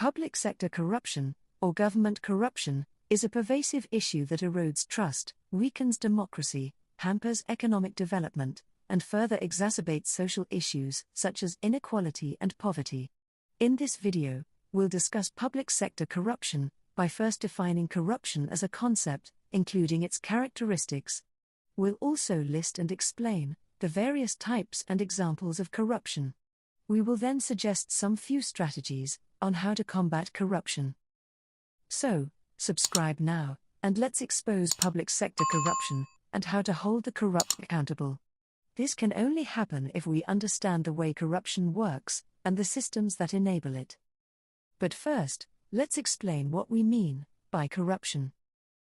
Public sector corruption, or government corruption, is a pervasive issue that erodes trust, weakens democracy, hampers economic development, and further exacerbates social issues such as inequality and poverty. In this video, we'll discuss public sector corruption by first defining corruption as a concept, including its characteristics. We'll also list and explain the various types and examples of corruption. We will then suggest some few strategies on how to combat corruption. So, subscribe now, and let's expose public sector corruption and how to hold the corrupt accountable. This can only happen if we understand the way corruption works and the systems that enable it. But first, let's explain what we mean by corruption.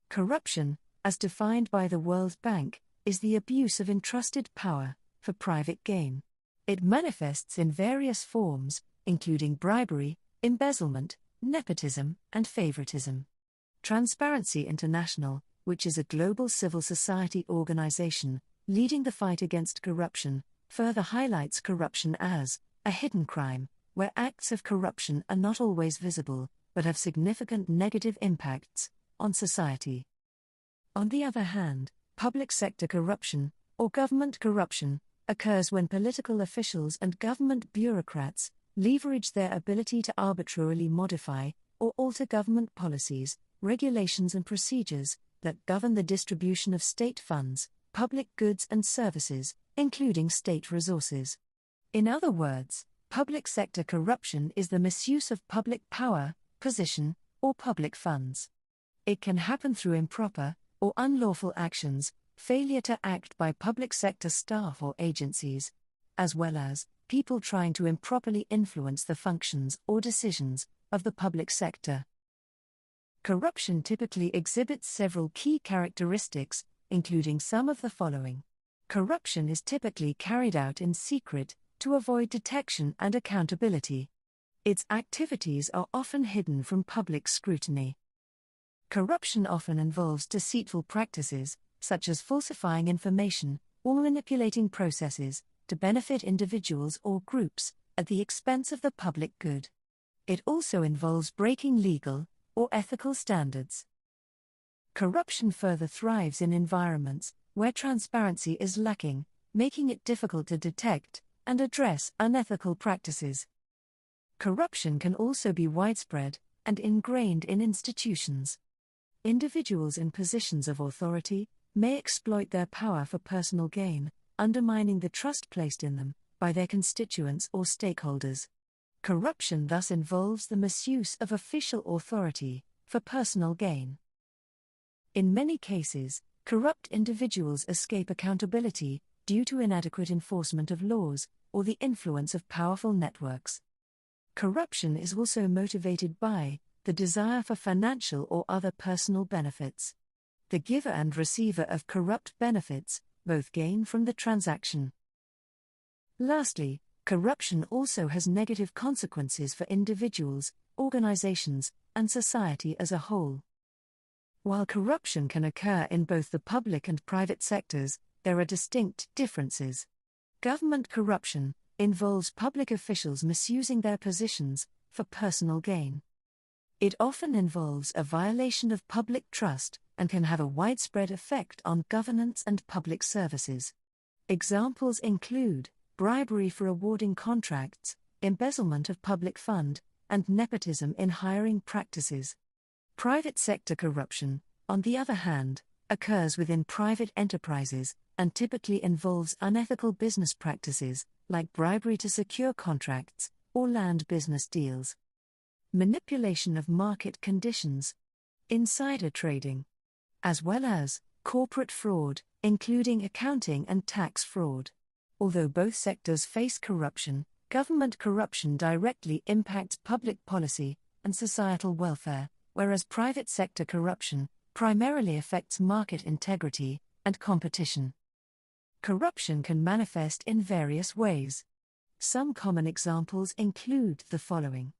Corruption, as defined by the World Bank, is the abuse of entrusted power for private gain. It manifests in various forms, including bribery, embezzlement, nepotism, and favoritism. Transparency International, which is a global civil society organization leading the fight against corruption, further highlights corruption as a hidden crime, where acts of corruption are not always visible, but have significant negative impacts on society. On the other hand, public sector corruption, or government corruption, occurs when political officials and government bureaucrats leverage their ability to arbitrarily modify or alter government policies, regulations and procedures that govern the distribution of state funds, public goods and services, including state resources. In other words, public sector corruption is the misuse of public power, position, or public funds. It can happen through improper or unlawful actions, failure to act by public sector staff or agencies, as well as people trying to improperly influence the functions or decisions of the public sector. Corruption typically exhibits several key characteristics, including some of the following. Corruption is typically carried out in secret to avoid detection and accountability. Its activities are often hidden from public scrutiny. Corruption often involves deceitful practices, such as falsifying information or manipulating processes to benefit individuals or groups at the expense of the public good. It also involves breaking legal or ethical standards. Corruption further thrives in environments where transparency is lacking, making it difficult to detect and address unethical practices. Corruption can also be widespread and ingrained in institutions. Individuals in positions of authority may exploit their power for personal gain, undermining the trust placed in them by their constituents or stakeholders. Corruption thus involves the misuse of official authority for personal gain. In many cases, corrupt individuals escape accountability due to inadequate enforcement of laws or the influence of powerful networks. Corruption is also motivated by the desire for financial or other personal benefits. The giver and receiver of corrupt benefits both gain from the transaction. Lastly, corruption also has negative consequences for individuals, organizations, and society as a whole. While corruption can occur in both the public and private sectors, there are distinct differences. Government corruption involves public officials misusing their positions for personal gain. It often involves a violation of public trust and can have a widespread effect on governance and public services. Examples include bribery for awarding contracts, embezzlement of public fund, and nepotism in hiring practices. Private sector corruption, on the other hand, occurs within private enterprises and typically involves unethical business practices, like bribery to secure contracts or land business deals. Manipulation of market conditions, insider trading, as well as corporate fraud, including accounting and tax fraud. Although both sectors face corruption, government corruption directly impacts public policy and societal welfare, whereas private sector corruption primarily affects market integrity and competition. Corruption can manifest in various ways. Some common examples include the following.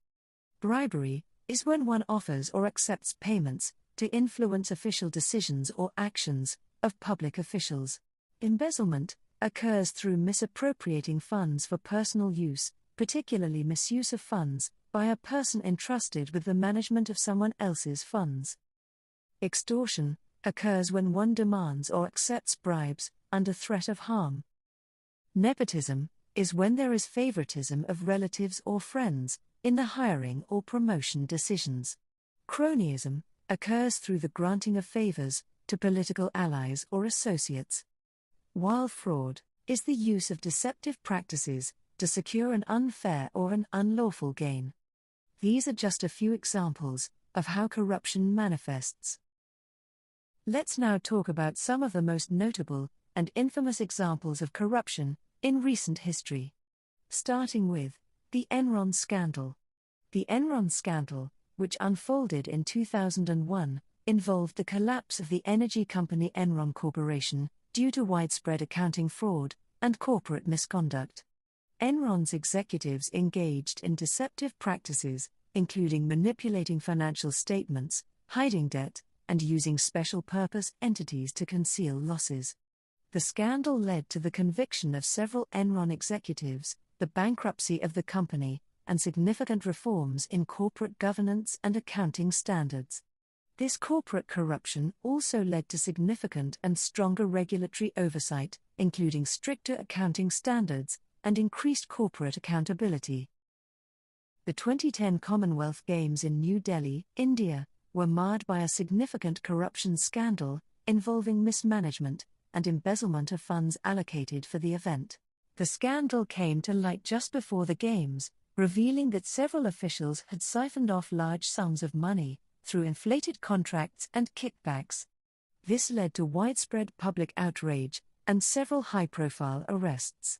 Bribery is when one offers or accepts payments to influence official decisions or actions of public officials. Embezzlement occurs through misappropriating funds for personal use, particularly misuse of funds by a person entrusted with the management of someone else's funds. Extortion occurs when one demands or accepts bribes under threat of harm. Nepotism is when there is favoritism of relatives or friends in the hiring or promotion decisions. Cronyism occurs through the granting of favors to political allies or associates. While fraud is the use of deceptive practices to secure an unfair or an unlawful gain. These are just a few examples of how corruption manifests. Let's now talk about some of the most notable and infamous examples of corruption in recent history. Starting with the Enron scandal. The Enron scandal, which unfolded in 2001, involved the collapse of the energy company Enron Corporation due to widespread accounting fraud and corporate misconduct. Enron's executives engaged in deceptive practices, including manipulating financial statements, hiding debt, and using special-purpose entities to conceal losses. The scandal led to the conviction of several Enron executives, the bankruptcy of the company, and significant reforms in corporate governance and accounting standards. This corporate corruption also led to significant and stronger regulatory oversight, including stricter accounting standards and increased corporate accountability. The 2010 Commonwealth Games in New Delhi, India, were marred by a significant corruption scandal involving mismanagement and embezzlement of funds allocated for the event. The scandal came to light just before the Games, revealing that several officials had siphoned off large sums of money through inflated contracts and kickbacks. This led to widespread public outrage and several high-profile arrests.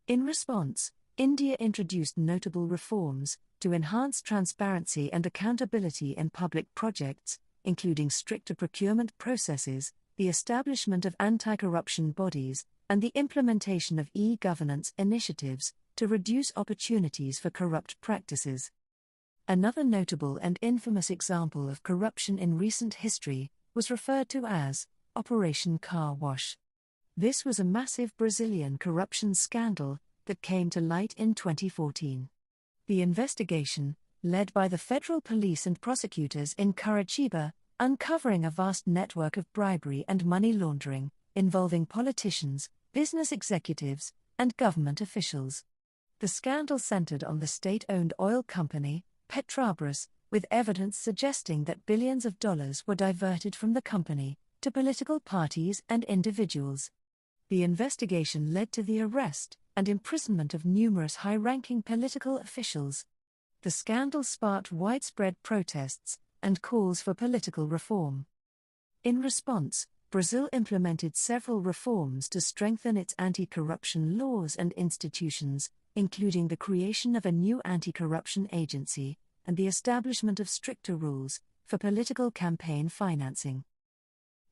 In response, India introduced notable reforms to enhance transparency and accountability in public projects, including stricter procurement processes, the establishment of anti-corruption bodies, and the implementation of e-governance initiatives to reduce opportunities for corrupt practices. Another notable and infamous example of corruption in recent history was referred to as Operation Car Wash. This was a massive Brazilian corruption scandal that came to light in 2014. The investigation, led by the federal police and prosecutors in Curitiba, uncovering a vast network of bribery and money laundering, involving politicians, business executives, and government officials. The scandal centered on the state-owned oil company, Petrobras, with evidence suggesting that billions of dollars were diverted from the company to political parties and individuals. The investigation led to the arrest and imprisonment of numerous high-ranking political officials. The scandal sparked widespread protests and calls for political reform. In response, Brazil implemented several reforms to strengthen its anti-corruption laws and institutions, including the creation of a new anti-corruption agency and the establishment of stricter rules for political campaign financing.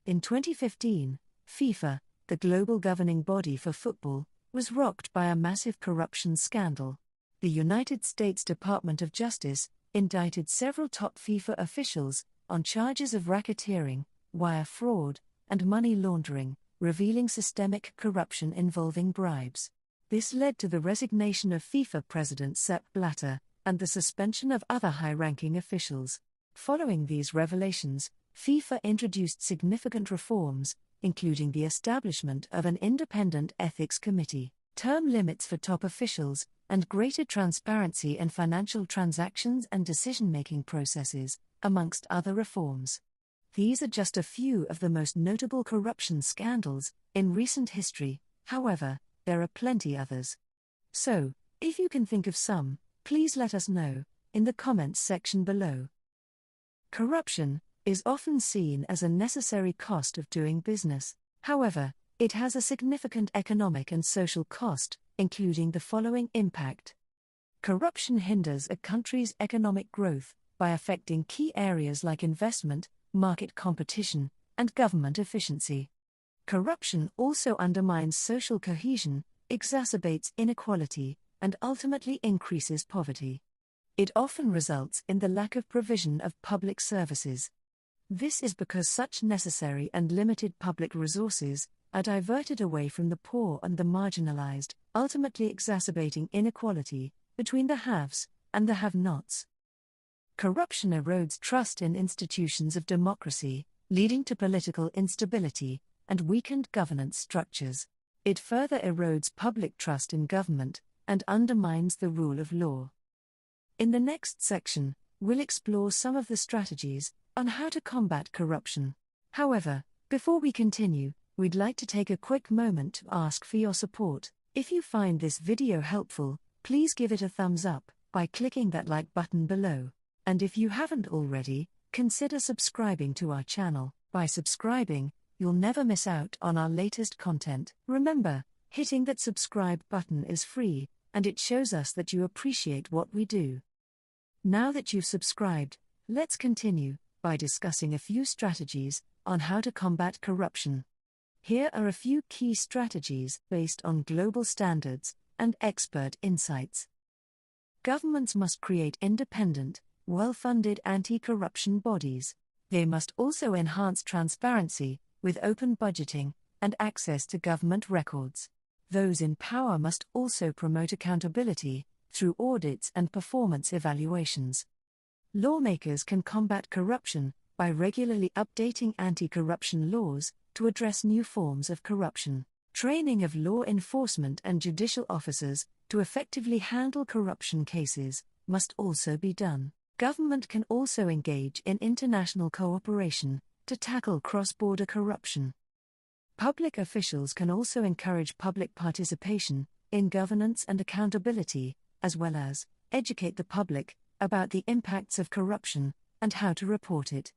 In 2015, FIFA, the global governing body for football, was rocked by a massive corruption scandal. The United States Department of Justice indicted several top FIFA officials on charges of racketeering, wire fraud, and money laundering, revealing systemic corruption involving bribes. This led to the resignation of FIFA President Sepp Blatter and the suspension of other high-ranking officials. Following these revelations, FIFA introduced significant reforms, including the establishment of an independent ethics committee, term limits for top officials, and greater transparency in financial transactions and decision-making processes, amongst other reforms. These are just a few of the most notable corruption scandals in recent history. However, there are plenty others. So, if you can think of some, please let us know in the comments section below. Corruption is often seen as a necessary cost of doing business. However, it has a significant economic and social cost, including the following impact. Corruption hinders a country's economic growth by affecting key areas like investment, market competition, and government efficiency. Corruption also undermines social cohesion, exacerbates inequality, and ultimately increases poverty. It often results in the lack of provision of public services. This is because such necessary and limited public resources are diverted away from the poor and the marginalized, ultimately exacerbating inequality between the haves and the have-nots. Corruption erodes trust in institutions of democracy, leading to political instability and weakened governance structures. It further erodes public trust in government and undermines the rule of law. In the next section, we'll explore some of the strategies on how to combat corruption. However, before we continue, we'd like to take a quick moment to ask for your support. If you find this video helpful, please give it a thumbs up by clicking that like button below. And if you haven't already, consider subscribing to our channel. By subscribing, you'll never miss out on our latest content. Remember, hitting that subscribe button is free, and it shows us that you appreciate what we do. Now that you've subscribed, let's continue by discussing a few strategies on how to combat corruption. Here are a few key strategies based on global standards and expert insights. Governments must create independent, well-funded anti-corruption bodies. They must also enhance transparency, with open budgeting and access to government records. Those in power must also promote accountability through audits and performance evaluations. Lawmakers can combat corruption by regularly updating anti-corruption laws to address new forms of corruption. Training of law enforcement and judicial officers to effectively handle corruption cases must also be done. Government can also engage in international cooperation to tackle cross-border corruption. Public officials can also encourage public participation in governance and accountability, as well as educate the public about the impacts of corruption and how to report it.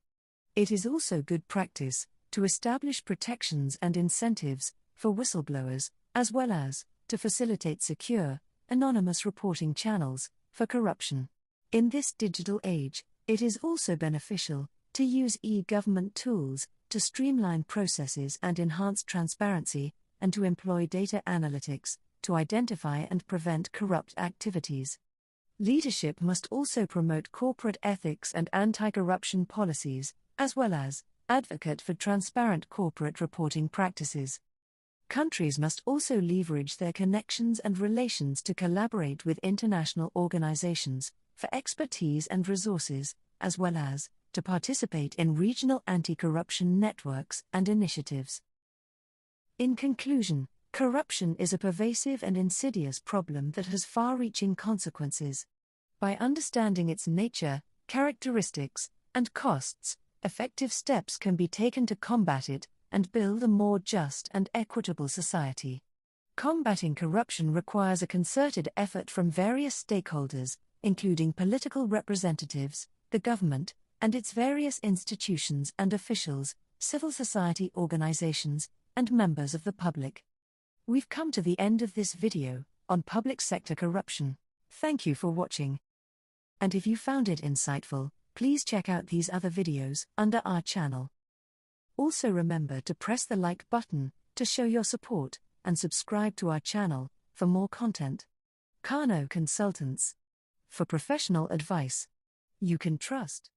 It is also good practice to establish protections and incentives for whistleblowers, as well as to facilitate secure, anonymous reporting channels for corruption. In this digital age, it is also beneficial to use e-government tools to streamline processes and enhance transparency, and to employ data analytics to identify and prevent corrupt activities. Leadership must also promote corporate ethics and anti-corruption policies, as well as advocate for transparent corporate reporting practices. Countries must also leverage their connections and relations to collaborate with international organizations for expertise and resources, as well as to participate in regional anti-corruption networks and initiatives. In conclusion, corruption is a pervasive and insidious problem that has far-reaching consequences. By understanding its nature, characteristics, and costs, effective steps can be taken to combat it and build a more just and equitable society. Combating corruption requires a concerted effort from various stakeholders, including political representatives, the government, and its various institutions and officials, civil society organizations, and members of the public. We've come to the end of this video on public sector corruption. Thank you for watching. And if you found it insightful, please check out these other videos under our channel. Also remember to press the like button to show your support and subscribe to our channel for more content. Kano Consultants. For professional advice you can trust.